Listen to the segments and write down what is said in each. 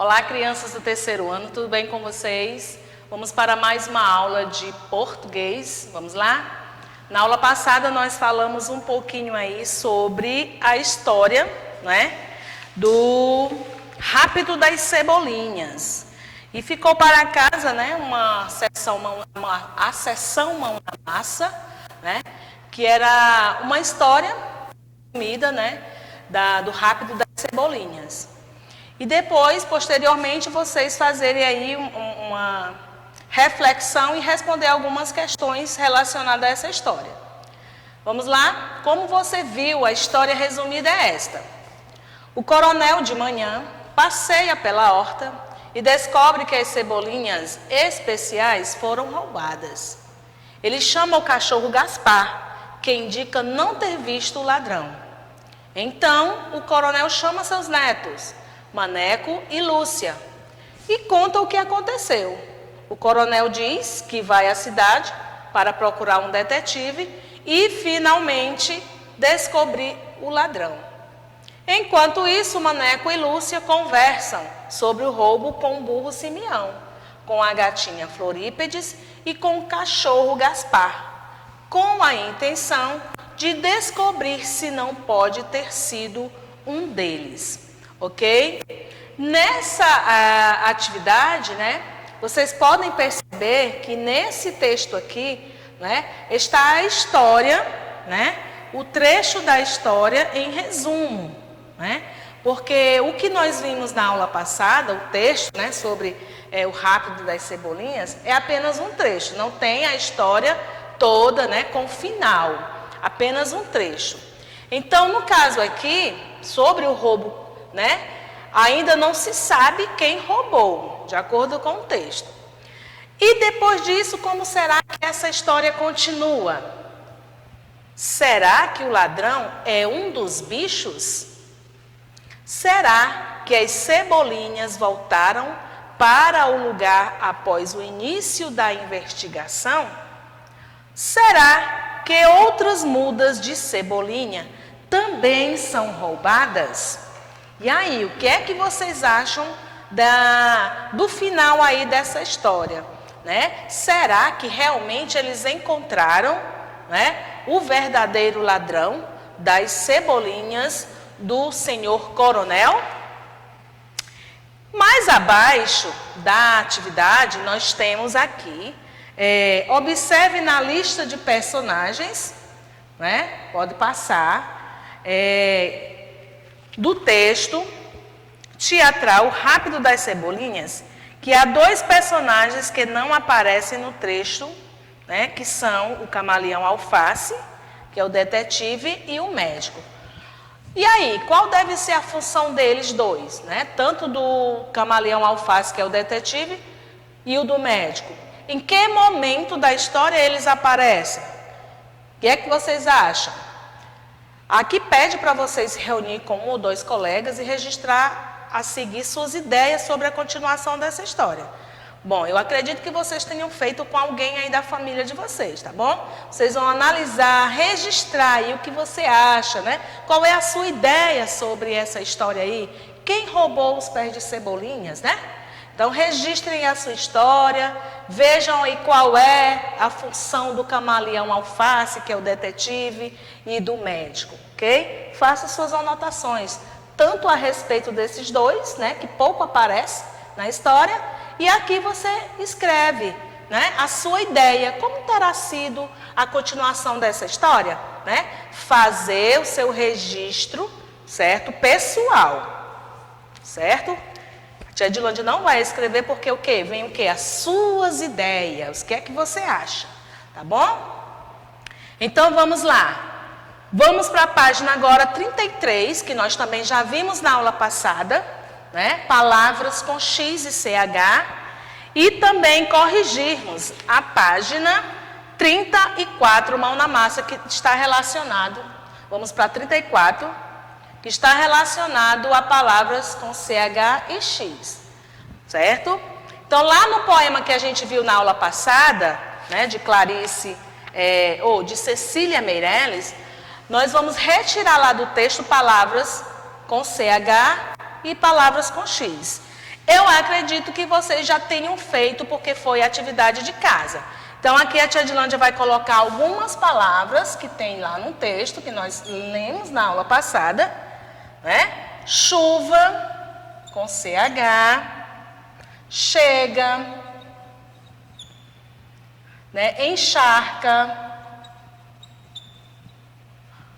Olá, crianças do terceiro ano, tudo bem com vocês? Vamos para mais uma aula de português, vamos lá? Na aula passada nós falamos um pouquinho aí sobre a história, né, do Rápido das Cebolinhas. E ficou para casa, né, a sessão Mão na Massa, né, que era uma história resumida, né, do Rápido das Cebolinhas. E depois, posteriormente, vocês fazerem aí uma reflexão e responder algumas questões relacionadas a essa história. Vamos lá? Como você viu, a história resumida é esta. O coronel, de manhã, passeia pela horta e descobre que as cebolinhas especiais foram roubadas. Ele chama o cachorro Gaspar, que indica não ter visto o ladrão. Então, o coronel chama seus netos, Maneco e Lúcia, e conta o que aconteceu. O coronel diz que vai à cidade para procurar um detetive e, finalmente, descobrir o ladrão. Enquanto isso, Maneco e Lúcia conversam sobre o roubo com o burro Simeão, com a gatinha Florípedes e com o cachorro Gaspar, com a intenção de descobrir se não pode ter sido um deles. Ok? Nessa atividade, né, vocês podem perceber que nesse texto aqui, né, está a história, né, o trecho da história em resumo, né, porque o que nós vimos na aula passada, o texto, né, sobre o Rápido das Cebolinhas, é apenas um trecho, não tem a história toda, né, com final, apenas um trecho. Então, no caso aqui, sobre o roubo, né, ainda não se sabe quem roubou, de acordo com o texto. E depois disso, como será que essa história continua? Será que o ladrão é um dos bichos? Será que as cebolinhas voltaram para o lugar após o início da investigação? Será que outras mudas de cebolinha também são roubadas? E aí, o que é que vocês acham do final aí dessa história? Né? Será que realmente eles encontraram, né, o verdadeiro ladrão das cebolinhas do senhor coronel? Mais abaixo da atividade, nós temos aqui, observe na lista de personagens, né, pode passar, do texto teatral Rápido das Cebolinhas, que há dois personagens que não aparecem no trecho, né, que são o camaleão Alface, que é o detetive, e o médico. E aí, qual deve ser a função deles dois, né? Tanto do camaleão Alface, que é o detetive, e o do médico. Em que momento da história eles aparecem? O que é que vocês acham? Aqui pede para vocês se reunir com um ou dois colegas e registrar a seguir suas ideias sobre a continuação dessa história. Bom, eu acredito que vocês tenham feito com alguém aí da família de vocês, tá bom? Vocês vão analisar, registrar aí o que você acha, né? Qual é a sua ideia sobre essa história aí? Quem roubou os pés de cebolinhas, né? Então, registrem a sua história, vejam aí qual é a função do camaleão Alface, que é o detetive, e do médico, ok? Faça suas anotações, tanto a respeito desses dois, né, que pouco aparece na história, e aqui você escreve, né, a sua ideia, como terá sido a continuação dessa história, né? Fazer o seu registro, certo? Pessoal, certo? A tia Edilande não vai escrever porque o quê? Vem o quê? As suas ideias. O que é que você acha? Tá bom? Então, vamos lá. Vamos para a página agora 33, que nós também já vimos na aula passada, né? Palavras com X e CH. E também corrigirmos a página 34, Mão na Massa, que está relacionado. Vamos para 34. Que está relacionado a palavras com CH e X, certo? Então, lá no poema que a gente viu na aula passada, né, de Clarice, ou de Cecília Meirelles, nós vamos retirar lá do texto palavras com CH e palavras com X. Eu acredito que vocês já tenham feito, porque foi atividade de casa. Então, aqui a tia Adilândia vai colocar algumas palavras que tem lá no texto, que nós lemos na aula passada, né? Chuva, com CH, chega, né? Encharca.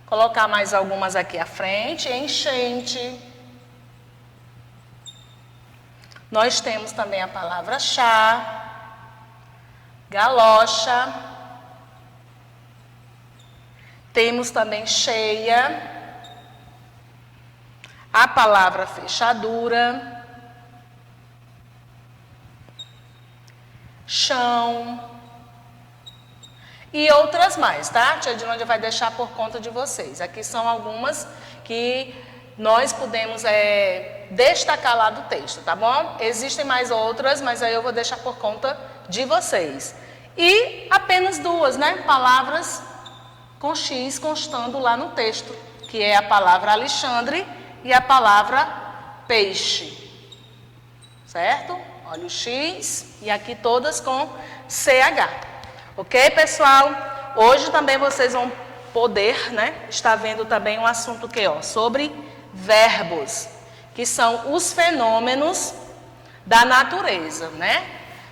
Colocar mais algumas aqui à frente, enchente. Nós temos também a palavra chá, galocha. Temos também cheia, a palavra fechadura, chão e outras mais, tá? A tia Adilândia vai deixar por conta de vocês. Aqui são algumas que nós podemos destacar lá do texto, tá bom? Existem mais outras, mas aí eu vou deixar por conta de vocês. E apenas duas, né? Palavras com X constando lá no texto, que é a palavra Alexandre e a palavra peixe. Certo? Olha o X e aqui todas com CH. Ok, pessoal? Hoje também vocês vão poder, né? Estar vendo também um assunto que, ó, sobre verbos, que são os fenômenos da natureza, né?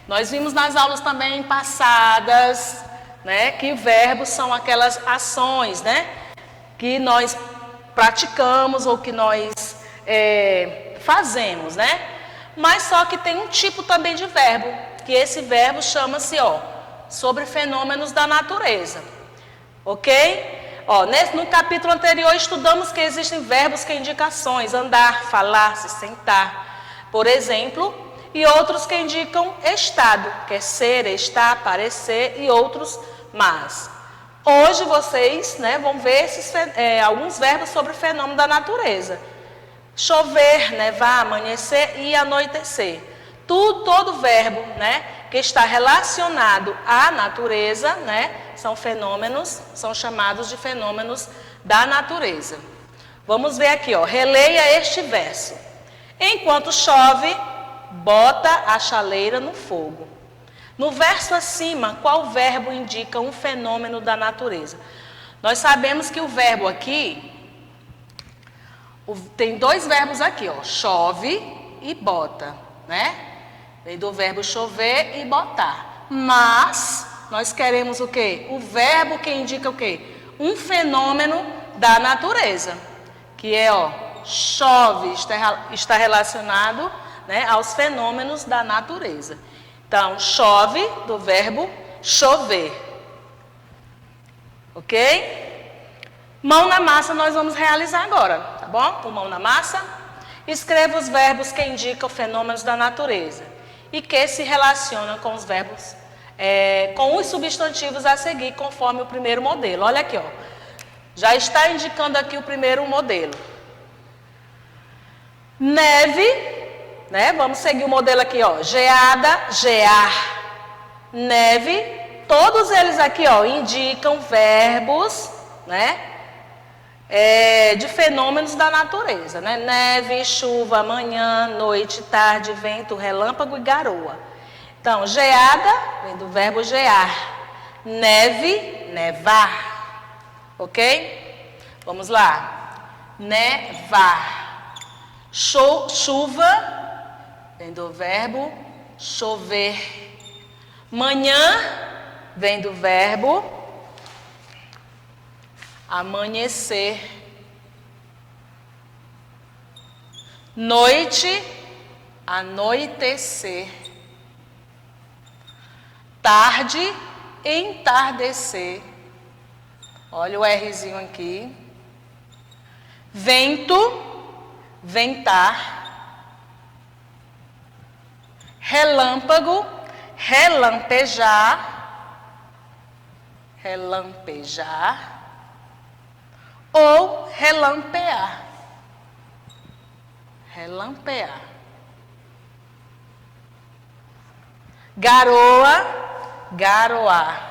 Nós vimos nas aulas também passadas, né, que verbos são aquelas ações, né, que nós praticamos ou que nós fazemos, né? Mas só que tem um tipo também de verbo, que esse verbo chama-se, ó, sobre fenômenos da natureza, ok? Ó, no capítulo anterior estudamos que existem verbos que indicam ações, andar, falar, se sentar, por exemplo, e outros que indicam estado, que é ser, estar, parecer e outros mais. Hoje vocês, né, vão ver alguns verbos sobre fenômeno da natureza. Chover, nevar, amanhecer e anoitecer. Todo verbo, né, que está relacionado à natureza, né, são chamados de fenômenos da natureza. Vamos ver aqui, ó, releia este verso. Enquanto chove, bota a chaleira no fogo. No verso acima, qual verbo indica um fenômeno da natureza? Nós sabemos que o verbo aqui, tem dois verbos aqui, ó, chove e bota, né? Vem do verbo chover e botar. Mas nós queremos o quê? O verbo que indica o quê? Um fenômeno da natureza. Que é, ó, chove, está relacionado, né, aos fenômenos da natureza. Então, chove do verbo chover. Ok? Mão na massa nós vamos realizar agora, tá bom? O mão na massa. Escreva os verbos que indicam fenômenos da natureza e que se relacionam com os verbos, com os substantivos a seguir, conforme o primeiro modelo. Olha aqui, ó. Já está indicando aqui o primeiro modelo. Neve, né? Vamos seguir o modelo aqui, ó. Geada, gear. Neve. Todos eles aqui, ó, indicam verbos, né? De fenômenos da natureza, né? Neve, chuva, manhã, noite, tarde, vento, relâmpago e garoa. Então, geada vem do verbo gear. Neve, nevar. Ok? Vamos lá. Nevar. Chuva vem do verbo chover. Manhã vem do verbo amanhecer. Noite, anoitecer. Tarde, entardecer. Olha o Rzinho aqui. Vento, ventar. Relâmpago, relampejar. Relampejar. Ou relampear. Relampear. Garoa, garoar.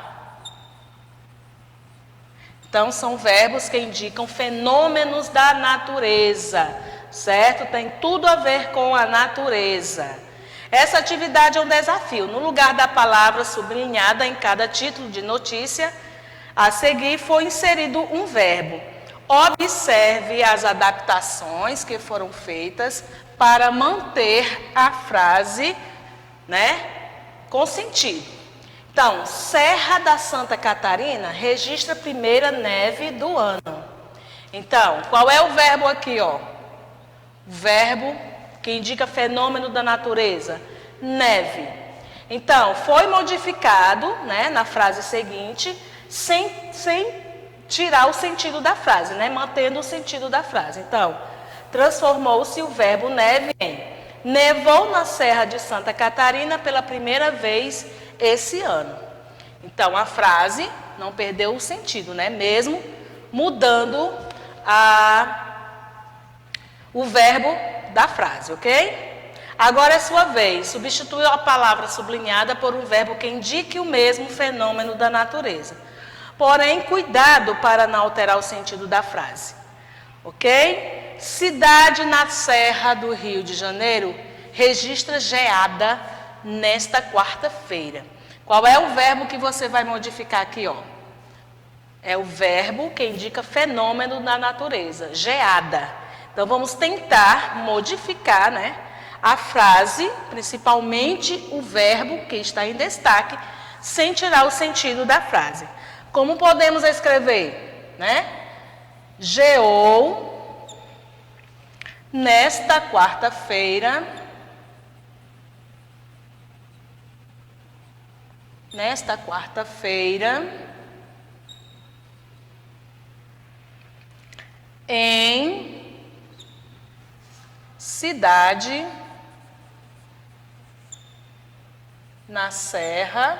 Então, são verbos que indicam fenômenos da natureza. certo? Tem tudo a ver com a natureza. Essa atividade é um desafio. No lugar da palavra sublinhada em cada título de notícia, a seguir foi inserido um verbo. Observe as adaptações que foram feitas para manter a frase, com sentido. Então, Serra da Santa Catarina registra a primeira neve do ano. Então, qual é o verbo aqui, ó? O verbo que indica fenômeno da natureza, neve. Então, foi modificado, na frase seguinte, sem tirar o sentido da frase, mantendo o sentido da frase. Então, transformou-se o verbo neve em nevou na Serra de Santa Catarina pela primeira vez esse ano. Então, a frase não perdeu o sentido, mesmo mudando o verbo da frase, ok? Agora é sua vez. Substitua a palavra sublinhada por um verbo que indique o mesmo fenômeno da natureza. Porém, cuidado para não alterar o sentido da frase, ok? Cidade na Serra do Rio de Janeiro registra geada nesta quarta-feira. Qual é o verbo que você vai modificar aqui, ó? É o verbo que indica fenômeno da natureza, geada. Então, vamos tentar modificar, a frase, principalmente o verbo que está em destaque, sem tirar o sentido da frase. Como podemos escrever, Geou nesta quarta-feira, em cidade na Serra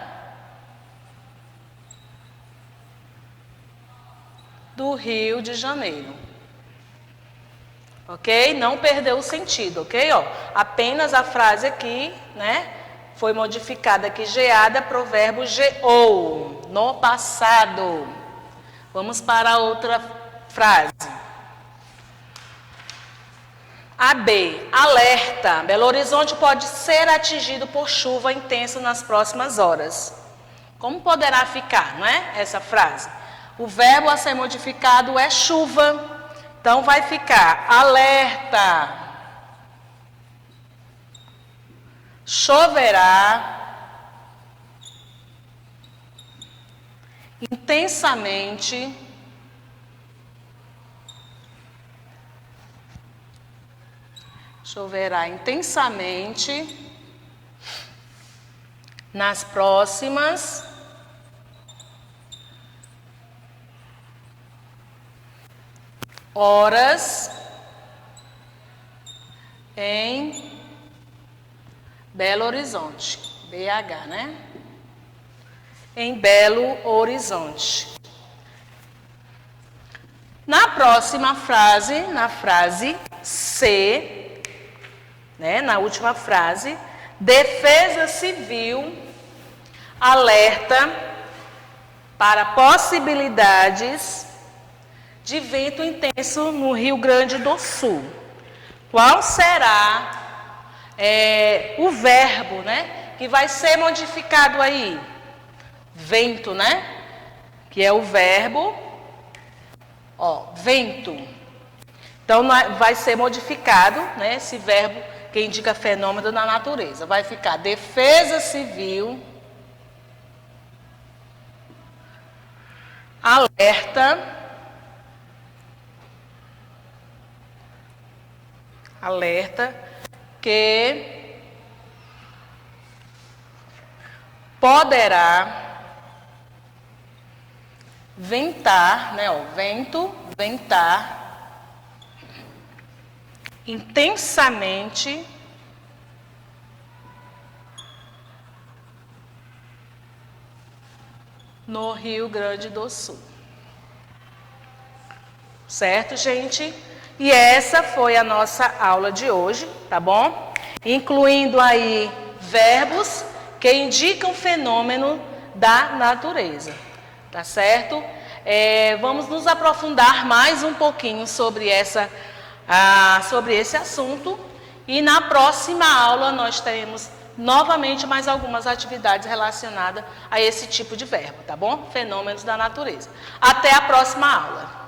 do Rio de Janeiro. Ok? Não perdeu o sentido, ok? Apenas a frase aqui, foi modificada aqui, geada, para o verbo geou, no passado. Vamos para outra frase. AB, alerta. Belo Horizonte pode ser atingido por chuva intensa nas próximas horas. Como poderá ficar, essa frase? O verbo a ser modificado é chuva. Então, vai ficar alerta. Choverá intensamente nas próximas horas em Belo Horizonte, BH, em Belo Horizonte. Na próxima frase, na frase C, na última frase, Defesa Civil alerta para possibilidades de vento intenso no Rio Grande do Sul. Qual será o verbo, que vai ser modificado aí? Vento, que é o verbo, vento. Então, vai ser modificado, esse verbo que indica fenômeno da natureza. Vai ficar Defesa Civil alerta que poderá ventar, ventar intensamente no Rio Grande do Sul. Certo, gente? E essa foi a nossa aula de hoje, tá bom? Incluindo aí verbos que indicam fenômeno da natureza, tá certo? Vamos nos aprofundar mais um pouquinho sobre essa sobre esse assunto. E na próxima aula nós teremos novamente mais algumas atividades relacionadas a esse tipo de verbo, tá bom? Fenômenos da natureza. Até a próxima aula.